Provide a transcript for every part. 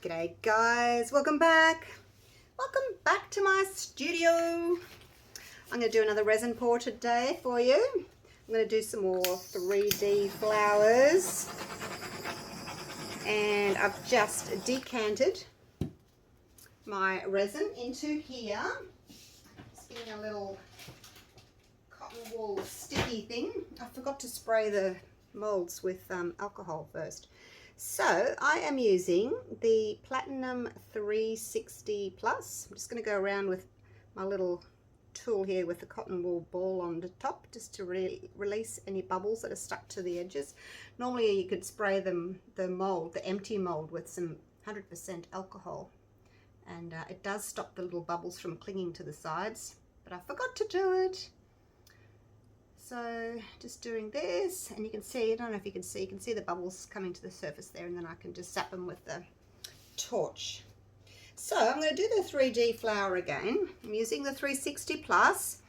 G'day guys, welcome back to my studio. I'm going to do another resin pour today for you. I'm going to do some more 3D flowers, and I've just decanted my resin into here. Just getting a little cotton wool sticky thing. I forgot to spray the molds with alcohol first. So I am using the Platinum 360 Plus. I'm just going to go around with my little tool here with the cotton wool ball on the top just to release any bubbles that are stuck to the edges. Normally you could spray the mold, the empty mold, with some 100% alcohol, and it does stop the little bubbles from clinging to the sides, but I forgot to do it. So just doing this, and you can see, I don't know if you can see the bubbles coming to the surface there, and then I can just zap them with the torch. So I'm going to do the 3D flower again. I'm using the 360 Plus.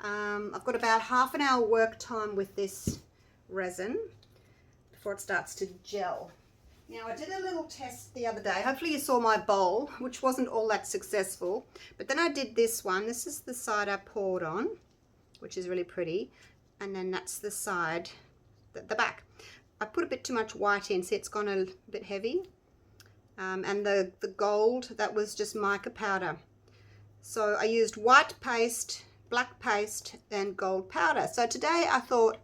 I've got about half an hour work time with this resin before it starts to gel. Now I did a little test the other day. Hopefully you saw my bowl, which wasn't all that successful, but then I did this one. This is the side I poured on, which is really pretty. And then that's the side, the back. I put a bit too much white in, see it's gone a bit heavy. And the gold, that was just mica powder. So I used white paste, black paste, and gold powder. So today I thought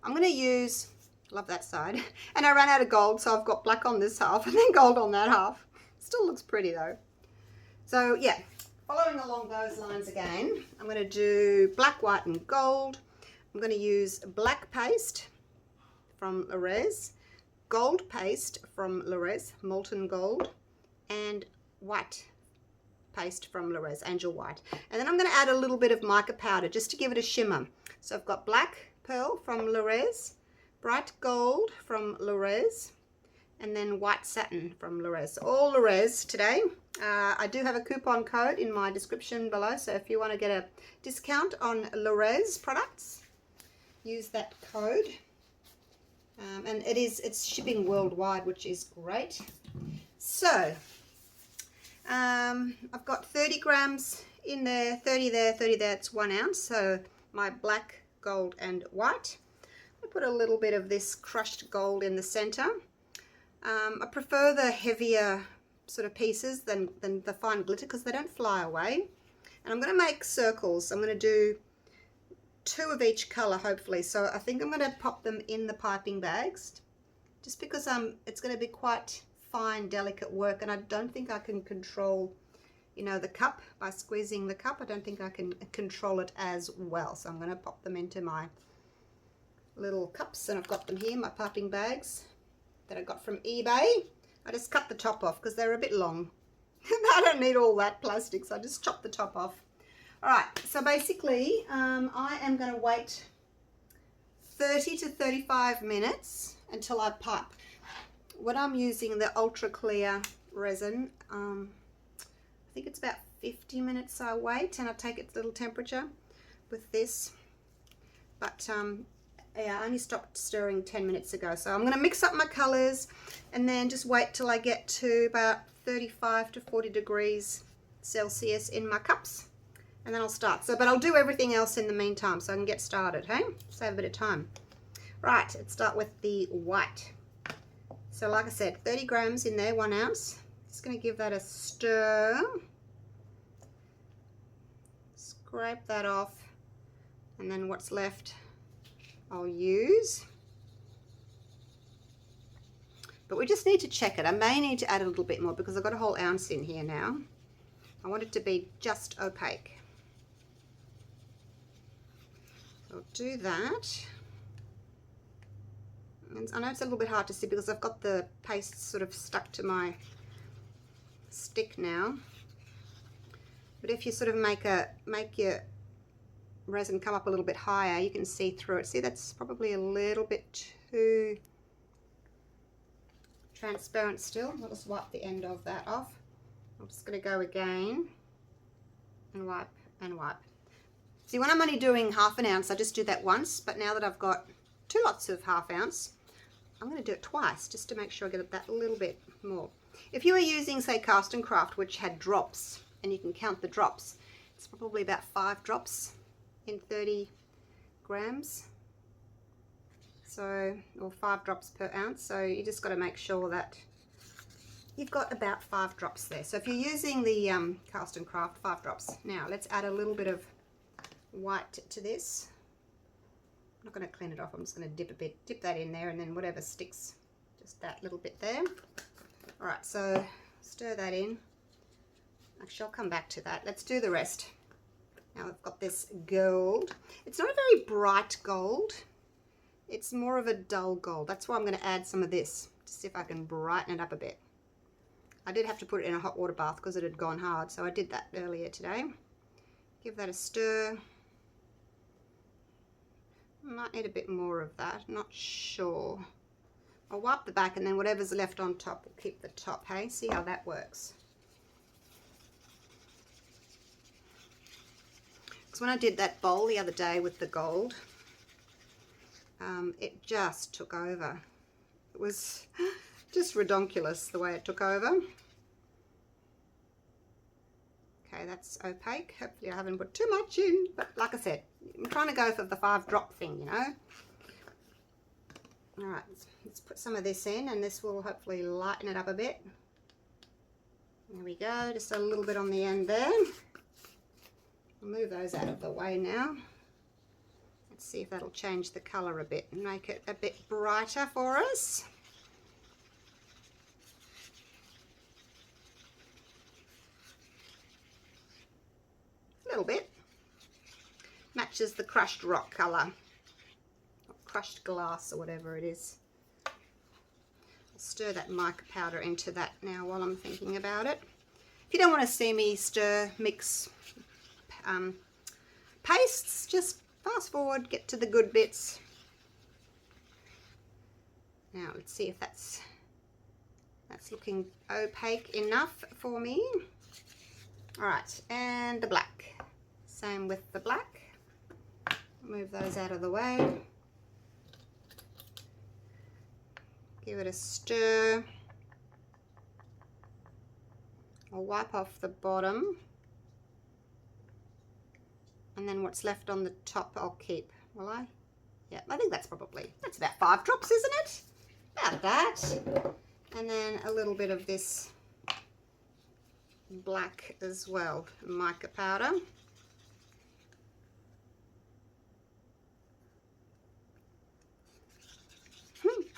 I'm going to use, love that side, and I ran out of gold, so I've got black on this half and then gold on that half. Still looks pretty though. So yeah, following along those lines again, I'm going to do black, white, and gold. I'm going to use black paste from Resin, gold paste from Resin, molten gold, and white paste from Resin, angel white. And then I'm going to add a little bit of mica powder just to give it a shimmer. So I've got black pearl from Resin, bright gold from Resin, and then white satin from Resin. So all Resin today. I do have a coupon code in my description below, so if you want to get a discount on Resin products, use that code. And it's shipping worldwide, which is great. So I've got 30 grams in there, 30 there, 30 there. It's 1 ounce. So my black, gold, and white. I put a little bit of this crushed gold in the center. I prefer the heavier sort of pieces than the fine glitter because they don't fly away. And I'm going to make circles. I'm going to do 2 of each color, hopefully. So I think I'm going to pop them in the piping bags, just because it's going to be quite fine, delicate work, and I don't think I can control, you know, the cup by squeezing the cup. I don't think I can control it as well. So I'm going to pop them into my little cups, and I've got them here, my piping bags that I got from eBay. I just cut the top off because they're a bit long. I don't need all that plastic, so I just chop the top off. Alright, so basically I am going to wait 30 to 35 minutes until I pipe. When I'm using the ultra clear resin, I think it's about 50 minutes I wait, and I take its little temperature with this. But yeah, I only stopped stirring 10 minutes ago. So I'm going to mix up my colours and then just wait till I get to about 35 to 40 degrees Celsius in my cups. And then I'll start. So, but I'll do everything else in the meantime so I can get started, hey? Save a bit of time. Right, let's start with the white. So like I said, 30 grams in there, 1 ounce. Just going to give that a stir. Scrape that off. And then what's left I'll use. But we just need to check it. I may need to add a little bit more because I've got a whole ounce in here now. I want it to be just opaque. I'll do that. And I know it's a little bit hard to see because I've got the paste sort of stuck to my stick now. But if you sort of make your resin come up a little bit higher, you can see through it. See, that's probably a little bit too transparent still. I'll just wipe the end of that off. I'm just going to go again and wipe and wipe. See, when I'm only doing half an ounce, I just do that once, but now that I've got 2 lots of half ounce, I'm going to do it twice just to make sure I get that little bit more. If you were using, say, Cast and Craft, which had drops, and you can count the drops, it's probably about 5 drops in 30 grams. So, or 5 drops per ounce. So you just got to make sure that you've got about 5 drops there. So if you're using the Cast and Craft, 5 drops. Now let's add a little bit of white to this. I'm not going to clean it off. I'm just going to dip that in there, and then whatever sticks, just that little bit there. All right, so stir that in. Actually, I'll come back to that. Let's do the rest. Now I've got this gold. It's not a very bright gold. It's more of a dull gold. That's why I'm going to add some of this to see if I can brighten it up a bit. I did have to put it in a hot water bath because it had gone hard, so I did that earlier today. Give that a stir. Might need a bit more of that, not sure. I'll wipe the back, and then whatever's left on top will keep the top, hey? See how that works. Because when I did that bowl the other day with the gold, it just took over. It was just redonkulous the way it took over. Okay, that's opaque. Hopefully I haven't put too much in, but like I said, I'm trying to go for the 5 drop thing, you know. All right, let's put some of this in, and this will hopefully lighten it up a bit. There we go, just a little bit on the end there. I'll move those out of the way now. Let's see if that'll change the colour a bit and make it a bit brighter for us. A little bit. Matches the crushed rock colour. Or crushed glass or whatever it is. I'll stir that mica powder into that now while I'm thinking about it. If you don't want to see me stir, mix pastes, just fast forward, get to the good bits. Now let's see if that's looking opaque enough for me. All right, and the black. Same with the black. Move those out of the way. Give it a stir. I'll wipe off the bottom. And then what's left on the top I'll keep, will I? Yeah, I think that's about 5 drops, isn't it? About that. And then a little bit of this black as well, mica powder.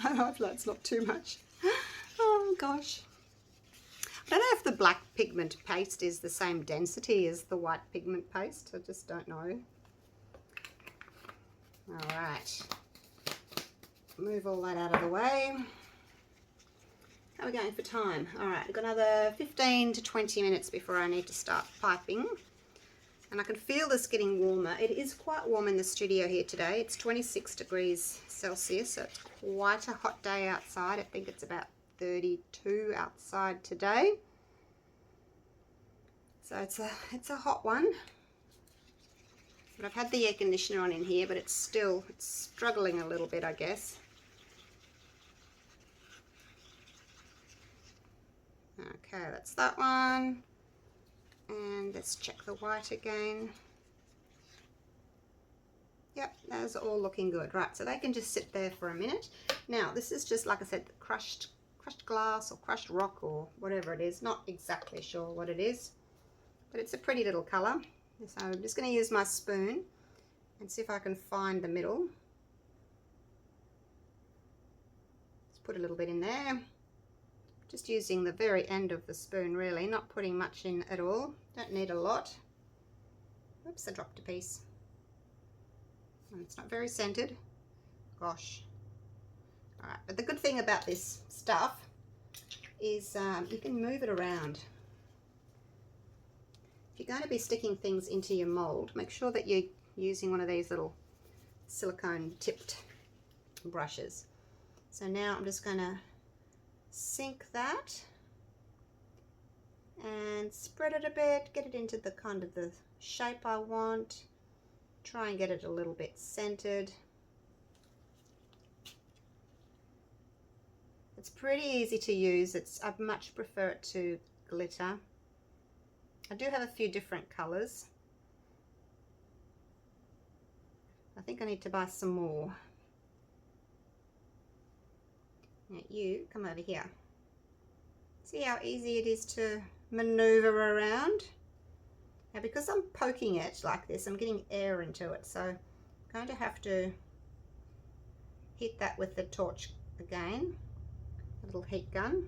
I hope that's not too much. Oh gosh. I don't know if the black pigment paste is the same density as the white pigment paste. I just don't know. All right. Move all that out of the way. How are we going for time? All right, I've got another 15 to 20 minutes before I need to start piping. And I can feel this getting warmer. It is quite warm in the studio here today. It's 26 degrees Celsius, so it's quite a hot day outside. I think it's about 32 outside today. So it's a hot one. But I've had the air conditioner on in here, but it's struggling a little bit, I guess. Okay, that's that one. And let's check the white again. Yep, those are all looking good. Right, so they can just sit there for a minute. Now, this is just, like I said, crushed glass or crushed rock or whatever it is. Not exactly sure what it is, but it's a pretty little colour. So I'm just going to use my spoon and see if I can find the middle. Let's put a little bit in there. Just using the very end of the spoon, really, not putting much in at all. Don't need a lot. Oops, I dropped a piece. And it's not very scented. Gosh. All right, but the good thing about this stuff is you can move it around. If you're going to be sticking things into your mold, make sure that you're using one of these little silicone tipped brushes. So now I'm just going to sink that and spread it a bit, get it into the kind of the shape I want. Try and get it a little bit centered. It's pretty easy to use. I much prefer it to glitter. I do have a few different colours. I think I need to buy some more. Now you come over here. See how easy it is to maneuver around? Now because I'm poking it like this, I'm getting air into it, so I'm going to have to hit that with the torch again, a little heat gun.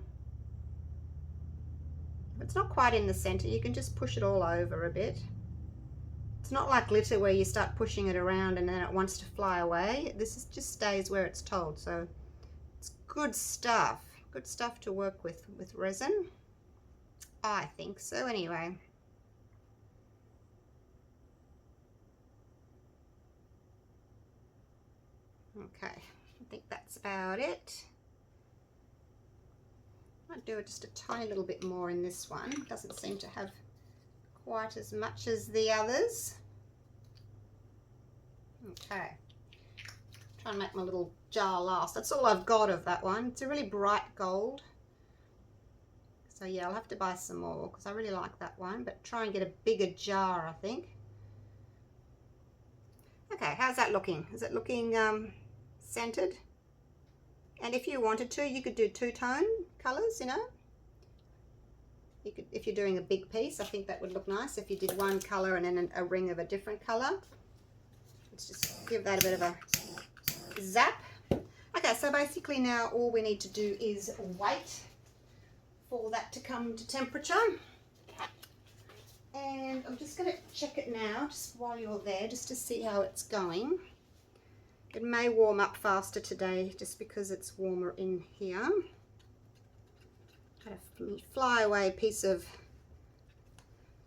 If it's not quite in the center, you can just push it all over a bit. It's not like glitter where you start pushing it around and then it wants to fly away. This just stays where it's told, so it's good stuff. Good stuff to work with resin. I think so anyway. Okay, I think that's about it. I'll do it just a tiny little bit more in this one. Doesn't seem to have quite as much as the others. Okay, try and make my little jar last. That's all I've got of that one. It's a really bright gold. So yeah, I'll have to buy some more because I really like that one, but try and get a bigger jar, I think. Okay, how's that looking? Is it looking centered? And if you wanted to, you could do two-tone colors, you know. You could, if you're doing a big piece, I think that would look nice if you did one color and then a ring of a different color. Let's just give that a bit of a zap. Okay, so basically now all we need to do is wait for that to come to temperature. And I'm just going to check it now, just while you're there, just to see how it's going. It may warm up faster today, just because it's warmer in here. Got a flyaway piece of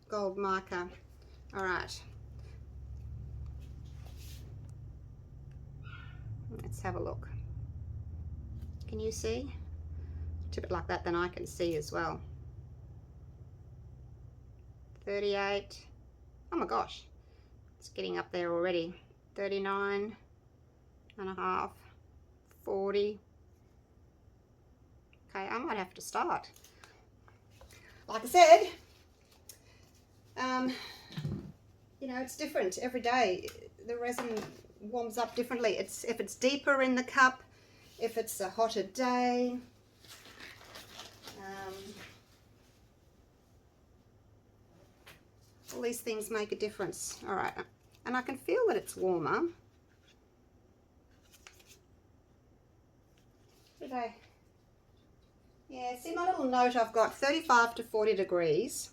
gold marker. All right. Let's have a look. Can you see? Tip it like that, then I can see as well. 38. Oh my gosh, it's getting up there already. 39 and a half. 40. Okay, I might have to start. Like I said, you know, it's different every day. The resin warms up differently. If it's deeper in the cup, if it's a hotter day. All these things make a difference. All right, and I can feel that it's warmer. Yeah, see my little note I've got 35 to 40 degrees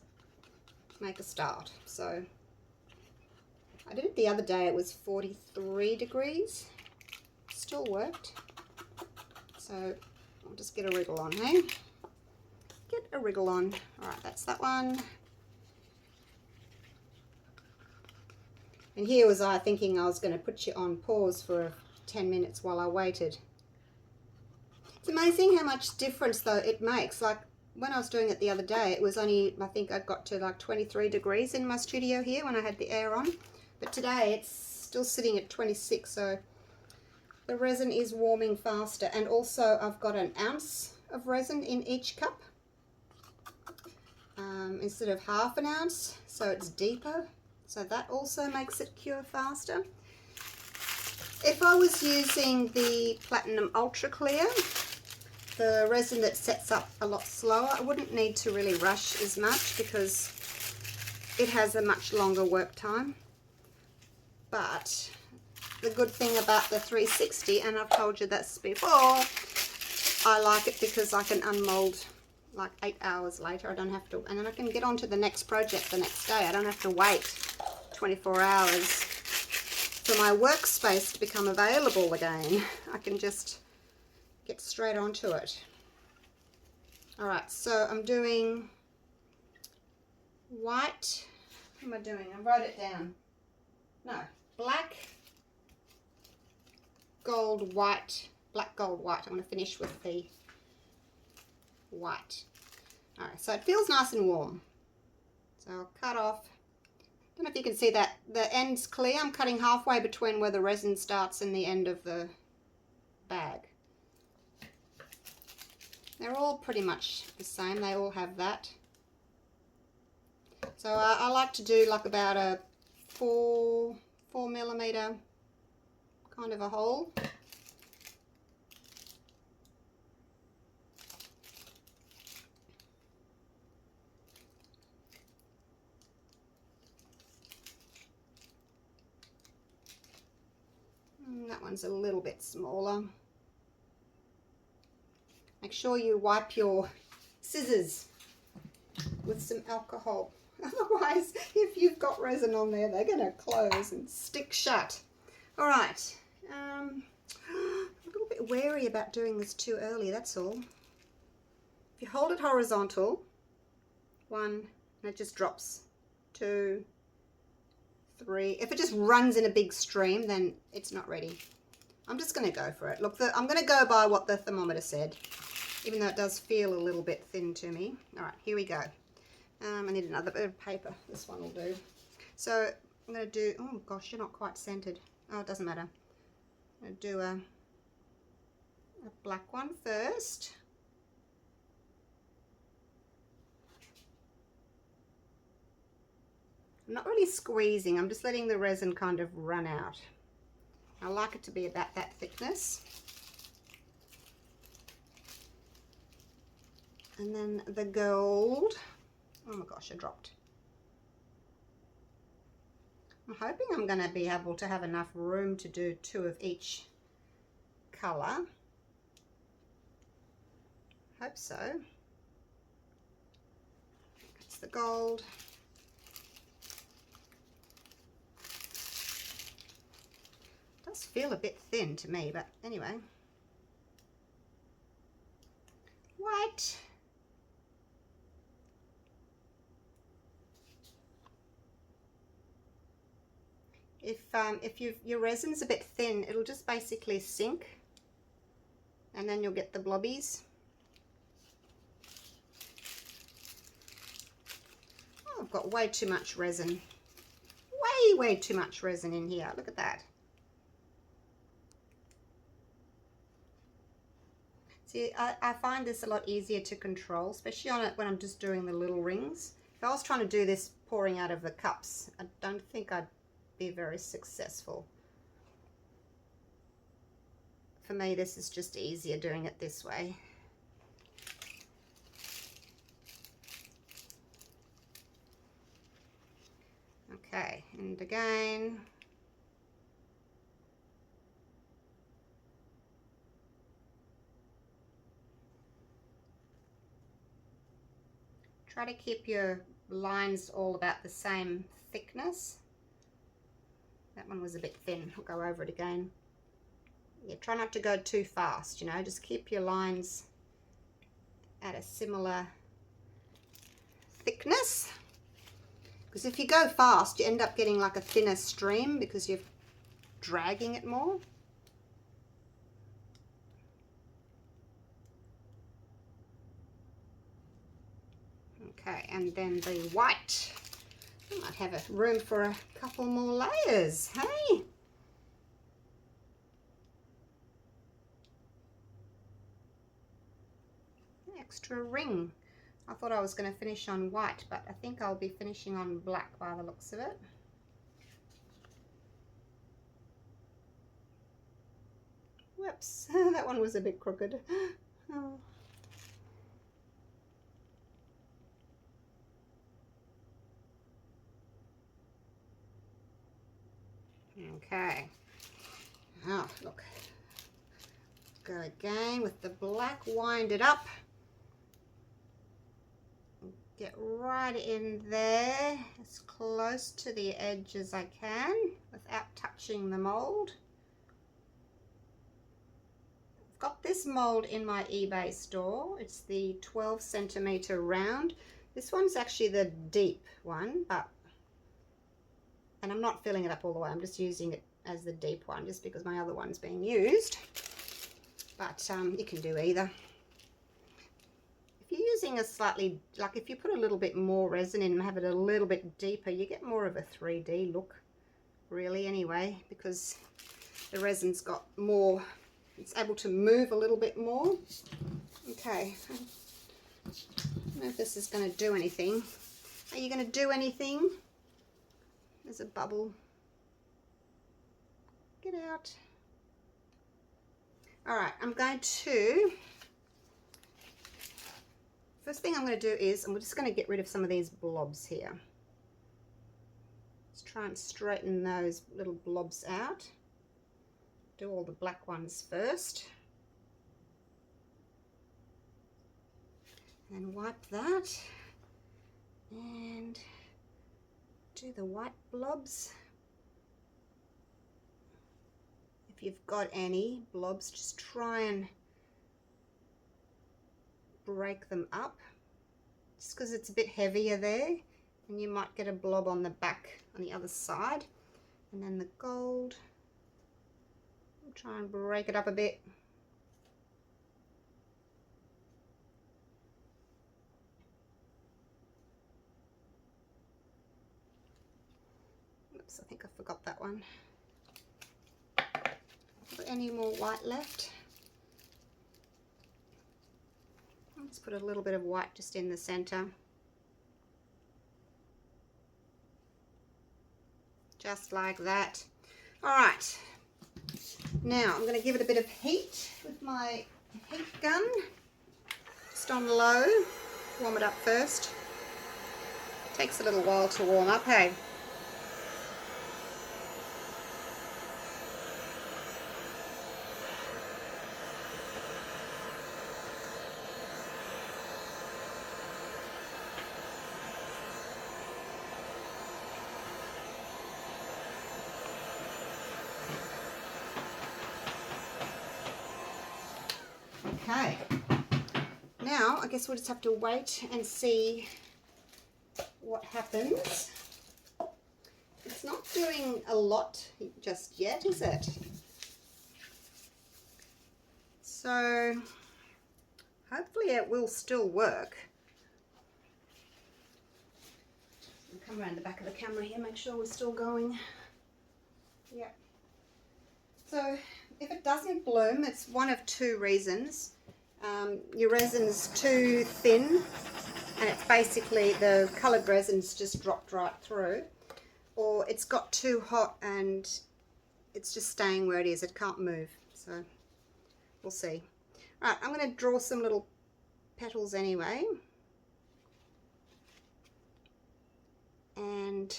to make a start. So I did it the other day, it was 43 degrees. Still worked. So I'll just get a wriggle on, hey? Get a wriggle on. All right, that's that one. And here was I thinking I was going to put you on pause for 10 minutes while I waited. It's amazing how much difference though it makes. Like when I was doing it the other day, it was only, I think I got to like 23 degrees in my studio here when I had the air on. But today it's still sitting at 26, so the resin is warming faster. And also I've got an ounce of resin in each cup instead of half an ounce, so it's deeper. So that also makes it cure faster. If I was using the Platinum Ultra Clear, the resin that sets up a lot slower, I wouldn't need to really rush as much because it has a much longer work time. But the good thing about the 360, and I've told you this before, I like it because I can unmold like 8 hours later. I don't have to, and then I can get on to the next project the next day. I don't have to wait 24 hours for my workspace to become available again. I can just get straight onto it. All right, so I'm doing white. What am I doing? I wrote it down. No, black, gold, white, black, gold, white. I'm going to finish with the white. All right, so it feels nice and warm. So I'll cut off. I don't know if you can see that the end's clear. I'm cutting halfway between where the resin starts and the end of the bag. They're all pretty much the same. They all have that. So I like to do like about a 4mm kind of a hole. That one's a little bit smaller. Make sure you wipe your scissors with some alcohol. Otherwise, if you've got resin on there, they're going to close and stick shut. All right. I'm a little bit wary about doing this too early, that's all. If you hold it horizontal, 1, and it just drops, 2, 3. If it just runs in a big stream, then it's not ready. I'm just going to go for it. Look, I'm going to go by what the thermometer said, even though it does feel a little bit thin to me. All right, here we go. I need another bit of paper. This one will do. So I'm going to do, oh gosh, you're not quite centered. Oh, it doesn't matter. I'm going to do a black one first. I'm not really squeezing, I'm just letting the resin kind of run out. I like it to be about that thickness. And then the gold. Oh my gosh, I dropped. I'm hoping I'm going to be able to have enough room to do 2 of each colour. Hope so. That's the gold. It does feel a bit thin to me, but anyway. White. If your resin's a bit thin, it'll just basically sink, and then you'll get the blobbies. Oh, I've got way too much resin. Way too much resin in here. Look at that. See, I find this a lot easier to control, especially on it when I'm just doing the little rings. If I was trying to do this pouring out of the cups, I don't think I'd be very successful. For me, this is just easier doing it this way. Okay, and again. Try to keep your lines all about the same thickness. That one was a bit thin. I'll go over it again. Yeah, try not to go too fast, you know, just keep your lines at a similar thickness. Because if you go fast, you end up getting like a thinner stream because you're dragging it more. Okay, and then the white. I might have a room for a couple more layers, hey? Extra ring. I thought I was going to finish on white, but I think I'll be finishing on black by the looks of it. Whoops, that one was a bit crooked. Oh. Okay. Oh, look. Go again with the black, wind it up. Get right in there, as close to the edge as I can without touching the mold. I've got this mold in my eBay store. It's the 12cm round. This one's actually the deep one, and I'm not filling it up all the way. I'm just using it as the deep one just because my other one's being used. But you can do either. If you're using a slightly, like if you put a little bit more resin in and have it a little bit deeper, you get more of a 3D look, really, anyway, because the resin's got more, it's able to move a little bit more. Okay, I don't know if this is going to do anything. Are you going to do anything? There's a bubble. Get out. All right, I'm going to, first thing I'm going to do is I'm just going to get rid of some of these blobs here. Let's try and straighten those little blobs out. Do all the black ones first. And wipe that. And do the white blobs. If you've got any blobs, just try and break them up. Just because it's a bit heavier there, and you might get a blob on the back on the other side. And then the gold, I'll try and break it up a bit. Oops, I think I forgot that one. Got any more white left? Let's put a little bit of white just in the center. Just like that. All right. Now I'm going to give it a bit of heat with my heat gun. Just on low. Warm it up first. Takes a little while to warm up, hey? Okay, now I guess we'll just have to wait and see what happens. It's not doing a lot just yet, is it? So hopefully it will still work. I'll come around the back of the camera here, make sure we're still going. Yeah. So if it doesn't bloom, it's one of two reasons. Your resin's too thin, and it's basically the coloured resin's just dropped right through, or it's got too hot and it's just staying where it is. It can't move. So we'll see. All right, I'm going to draw some little petals anyway, and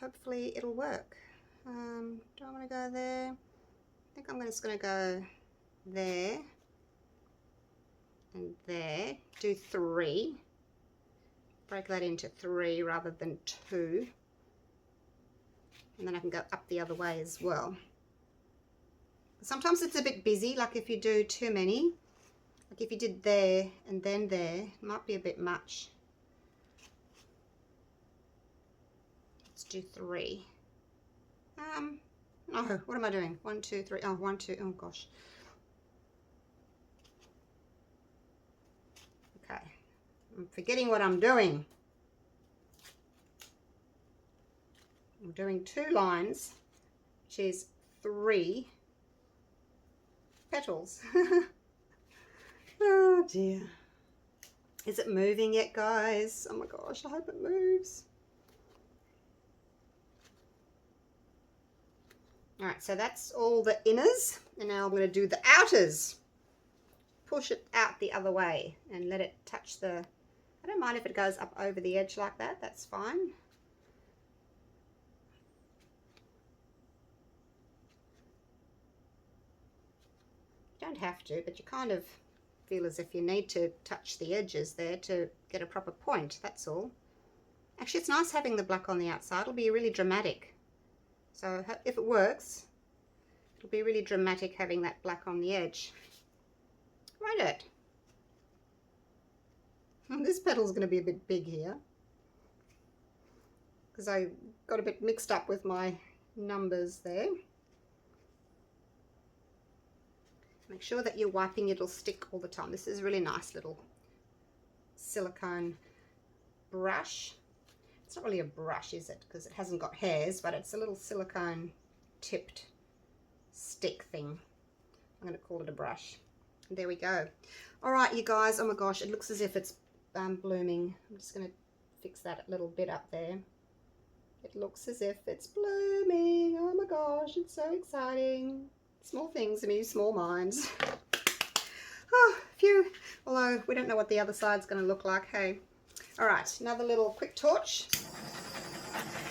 hopefully it'll work. Do I want to go there? I think I'm just going to go there and there. Do 3. Break that into 3 rather than 2. And then I can go up the other way as well. Sometimes it's a bit busy, like if you do too many. Like if you did there and then there, it might be a bit much. Let's do 3. No, what am I doing? 1, 2, 3. Oh, 1, 2. Oh gosh. Okay, I'm forgetting what I'm doing. I'm doing 2 lines, which is 3 petals. Oh dear. Is it moving yet, guys? Oh my gosh, I hope it moves. All right, so that's all the inners, and now I'm going to do the outers. Push it out the other way and let it touch the, I don't mind if it goes up over the edge like that, that's fine. You don't have to, but you kind of feel as if you need to touch the edges there to get a proper point, that's all. Actually, it's nice having the black on the outside. It'll be really dramatic. So if it works, it'll be really dramatic having that black on the edge. Right it. This petal's going to be a bit big here, because I got a bit mixed up with my numbers there. Make sure that you're wiping, it'll stick all the time. This is a really nice little silicone brush. It's not really a brush, is it? Because it hasn't got hairs, but it's a little silicone tipped stick thing. I'm going to call it a brush. There we go. All right, you guys. Oh my gosh, it looks as if it's blooming. I'm just going to fix that a little bit up there. It looks as if it's blooming. Oh my gosh, it's so exciting. Small things amuse small minds. Oh, phew. Although we don't know what the other side's going to look like. Hey. All right, another little quick torch.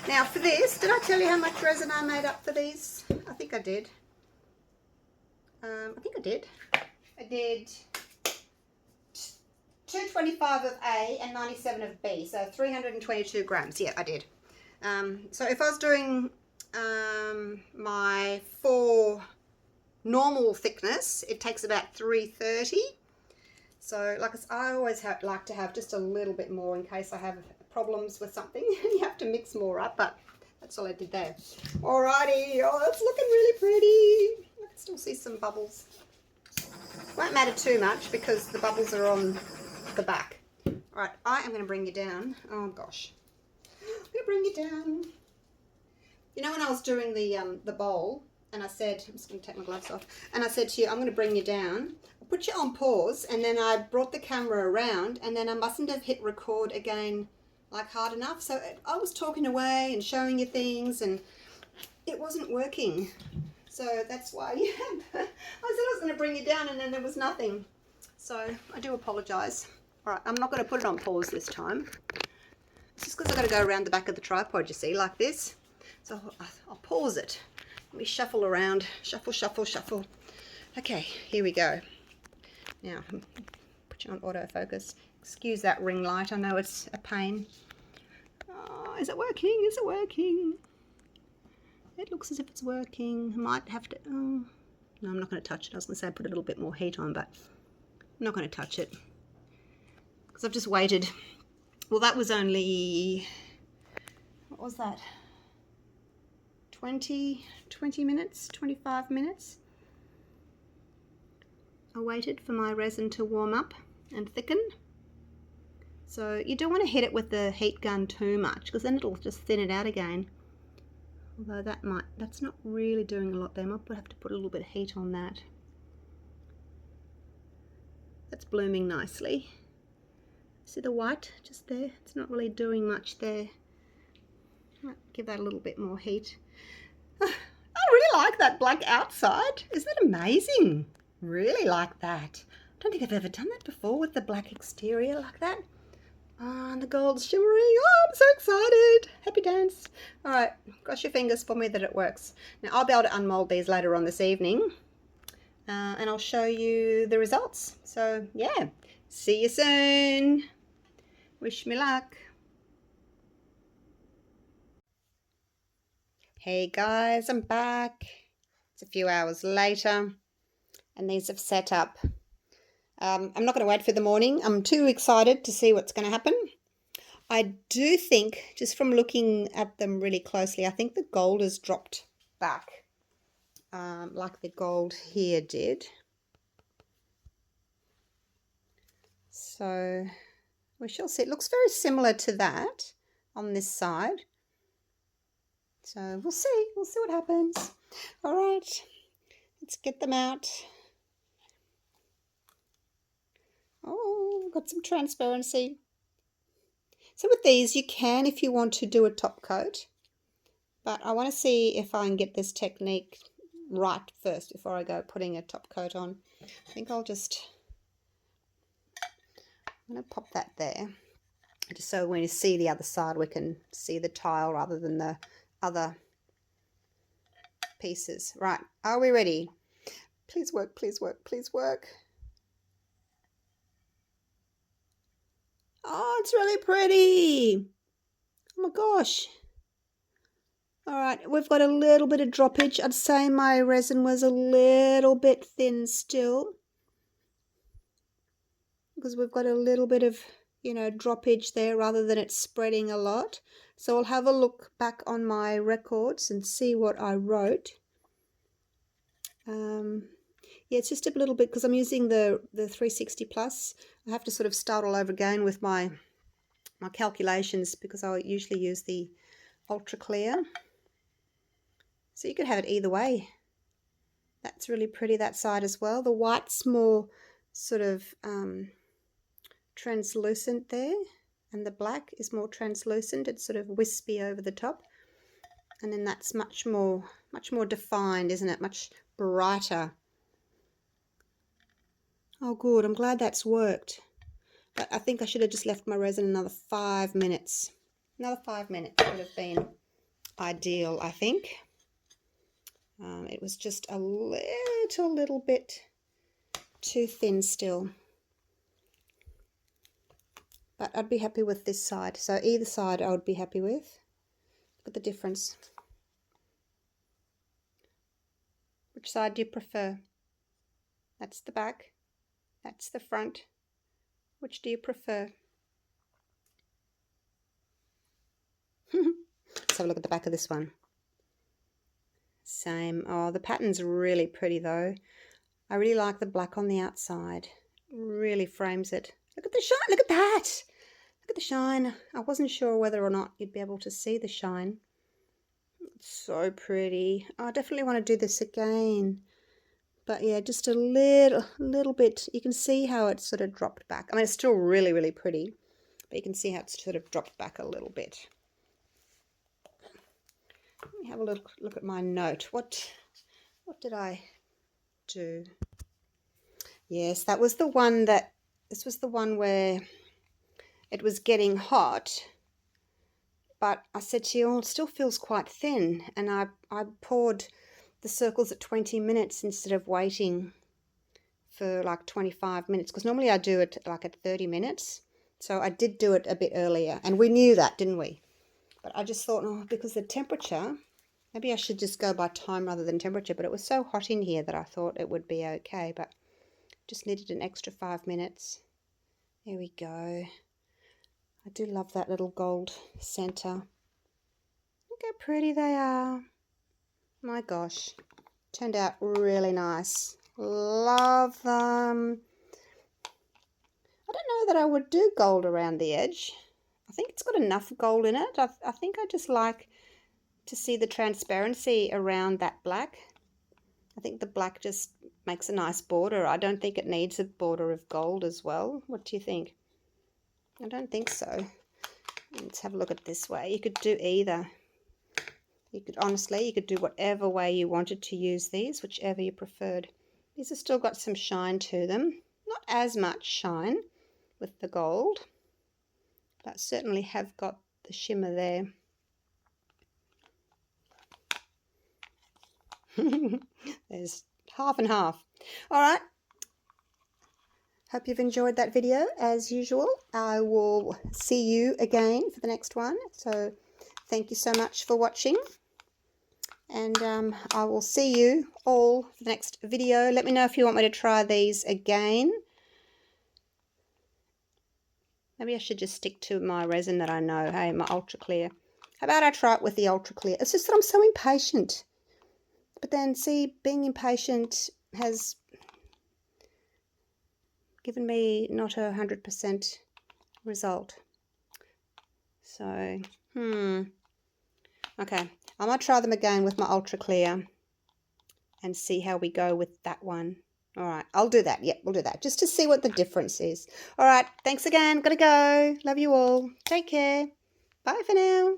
Now for this, did I tell you how much resin I made up for these? I think I did. I did 225 of A and 97 of B, so 322 grams. Yeah, I did. So if I was doing my 4 normal thickness, it takes about 330. So like I always like to have just a little bit more in case I have problems with something. You have to mix more up, but that's all I did there. Alrighty, oh, that's looking really pretty. I can still see some bubbles. Won't matter too much because the bubbles are on the back. Alright, I am going to bring you down. Oh gosh. I'm going to bring you down. You know when I was doing the bowl and I said, I'm just going to take my gloves off, and I said to you, I'm going to bring you down. I put you on pause and then I brought the camera around and then I mustn't have hit record again like hard enough. So I was talking away and showing you things and it wasn't working. So that's why, yeah, I said I was going to bring you down and then there was nothing. So I do apologise. All right, I'm not going to put it on pause this time. It's just because I've got to go around the back of the tripod, you see, like this. So I'll pause it. Let me shuffle around. Shuffle, shuffle, shuffle. Okay, here we go. Now, put you on autofocus. Excuse that ring light. I know it's a pain. Oh, is it working? Is it working? It looks as if it's working. I might have to... Oh, no, I'm not going to touch it. I was going to say put a little bit more heat on, but I'm not going to touch it. Because I've just waited. Well, that was only... What was that? 20 minutes? 25 minutes? I waited for my resin to warm up and thicken. So you don't want to hit it with the heat gun too much because then it'll just thin it out again. Although that's not really doing a lot there. I might have to put a little bit of heat on that. That's blooming nicely. See the white just there? It's not really doing much there. Might give that a little bit more heat. I really like that black outside. Isn't that amazing? Really like that. I don't think I've ever done that before with the black exterior like that. Oh, and the gold's shimmering. Oh, I'm so excited. Happy dance. All right, cross your fingers for me that it works. Now, I'll be able to unmold these later on this evening. And I'll show you the results. So, yeah. See you soon. Wish me luck. Hey guys, I'm back. It's a few hours later. And these have set up. I'm not going to wait for the morning. I'm too excited to see what's going to happen. I do think, just from looking at them really closely, I think the gold has dropped back, like the gold here did. So we shall see. It looks very similar to that on this side. So we'll see. We'll see what happens. All right, let's get them out. Oh, got some transparency. So with these, you can, if you want to, do a top coat. But I want to see if I can get this technique right first before I go putting a top coat on. I think I'm going to pop that there. Just so when you see the other side, we can see the tile rather than the other pieces. Right, are we ready? Please work, please work, please work. Oh, it's really pretty. Oh my gosh. All right, we've got a little bit of droppage. I'd say my resin was a little bit thin still, because we've got a little bit of, you know, droppage there rather than it spreading a lot. So I'll have a look back on my records and see what I wrote. Yeah, it's just a little bit because I'm using the 360 plus. I have to sort of start all over again with my calculations because I usually use the ultra clear. So you could have it either way. That's really pretty, that side as well. The white's more sort of translucent there, and the black is more translucent. It's sort of wispy over the top. And then that's much more defined, isn't it? Much brighter. Oh, good. I'm glad that's worked. But I think I should have just left my resin another 5 minutes. Another 5 minutes would have been ideal, I think. It was just a little bit too thin still. But I'd be happy with this side. So either side I would be happy with. Look at the difference. Which side do you prefer? That's the back. That's the front. Which do you prefer? Let's have a look at the back of this one. Same. Oh, the pattern's really pretty though. I really like the black on the outside. Really frames it. Look at the shine. Look at that. Look at the shine. I wasn't sure whether or not you'd be able to see the shine. It's so pretty. Oh, I definitely want to do this again. But yeah, just a little bit. You can see how it's sort of dropped back. I mean, it's still really, really pretty. But you can see how it's sort of dropped back a little bit. Let me have a look at my note. What did I do? Yes, that was the one that, this was the one where it was getting hot. But I said to you, oh, it still feels quite thin. And I poured the circles at 20 minutes instead of waiting for like 25 minutes. Because normally I do it like at 30 minutes. So I did do it a bit earlier. And we knew that, didn't we? But I just thought, oh, because the temperature, maybe I should just go by time rather than temperature. But it was so hot in here that I thought it would be okay. But just needed an extra 5 minutes. There we go. I do love that little gold center. Look how pretty they are. My gosh. Turned out really nice. Love them. I don't know that I would do gold around the edge. I think it's got enough gold in it. I think I just like to see the transparency around that black. I think the black just makes a nice border. I don't think it needs a border of gold as well. What do you think? I don't think so. Let's have a look at this way. You could do either. You could honestly, you could do whatever way you wanted to use these, whichever you preferred. These have still got some shine to them. Not as much shine with the gold, but certainly have got the shimmer there. There's half and half. All right. Hope you've enjoyed that video as usual. I will see you again for the next one. So thank you so much for watching. And I will see you all for the next video. Let me know if you want me to try these again. Maybe I should just stick to my resin that I know. Hey, my ultra clear. How about I try it with the ultra clear? It's just that I'm so impatient. But then, see, being impatient has given me not 100% result. So, okay. I might try them again with my ultra clear and see how we go with that one. All right, I'll do that. Yep, we'll do that just to see what the difference is. All right, thanks again. Gotta go. Love you all. Take care. Bye for now.